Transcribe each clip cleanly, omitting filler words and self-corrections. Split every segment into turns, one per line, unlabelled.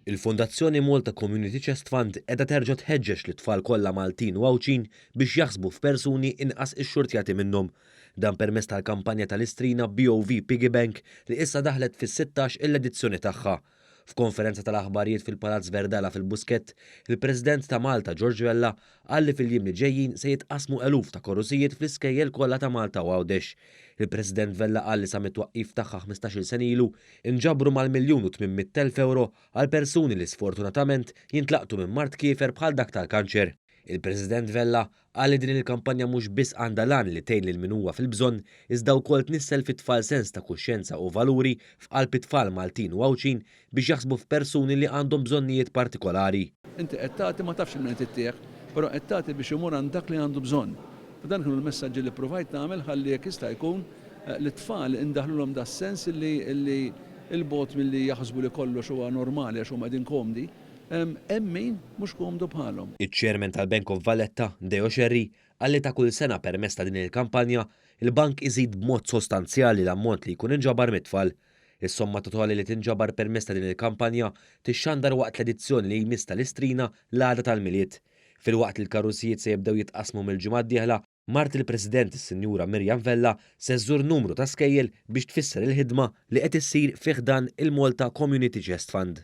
Il-Fondazzjoni Malta Community Chest Fund qiegħda terġa' tħeġġeġ lit-tfal kollha Maltin u Għawdxin biex jaħsbu f'persuni inqas ix-xurtjati minnhom. Dan permezz tal-kampanja tal-Istrina BOV Piggy Bank li issa daħlet fis-16 l-edizzjoni tagħha. F'konferenza tal-aħbarijiet fil-Palazz Verdala fil-Buskett, il-President ta' Malta George Vella qal li fil-jiem li ġejjin se jitqasmu eluf ta' korusijiet fl-iskejjel kollha ta' Malta u Għawdex. Il-President Vella qal li sa mit-twaqqif tagħha 15-il sen ilu nġabru mal-miljun u 800,000 euro għal persuni li sfortunatament jintlaqtu minn mart kiefer bħal dak tal-kanċer. Il-President Vella qal li din il-kampanja mhux biss għandha lan li tgħin lil min huwa fil-bżonn iżda wkoll tnissel fit-tfal sens ta' kuxjenza u valuri f'qalb it-tfal Maltin u Għawdxin biex jaħsbu f'persuni li għandhom bżonnijiet partikolari.
Inti qed tagħti ma tafx minn tittieħ, però qed tagħti biex imur għand dak li għandu bżonn. Dan kienu l-messaġġi li provajt nagħmel ħalli jekk jista' jkun l-tfal indaħlulhom da sens li l-bot milli jaħsbu li kollox huwa normali għax huma qegħdin komdi. Min mhux komdu bħalhom.
Iċ-Chairman tal-Bank of Valletta, qal li ta' kull sena permezz ta' din il-kampanja, il-bank iżid b'mod sostanzjali l-ammont li jkun inġabar mit-tfal. Is-somma totali li tinġabar permezz ta' din il-kampanja tixxandar waqt l-edizzjoni li jmiss tal-Istrina l-għada tal-miliet. Fil-waqt il-karusijiet se jibdew jitqasmu mill-ġimgħa d-dieħla, Mart il-President is-Sinjura Mirjam Vella se żżur numru ta' skejjel biex tfisser il-ħidma li qed issir fih dan il-Malta Community Chest Fund.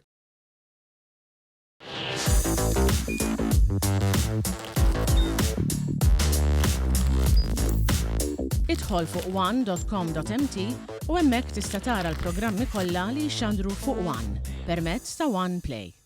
Idħol fuq one.com.mt u hemmhekk tista' tara l-programmi kollha li jxandru fuq One permezz ta' One Play.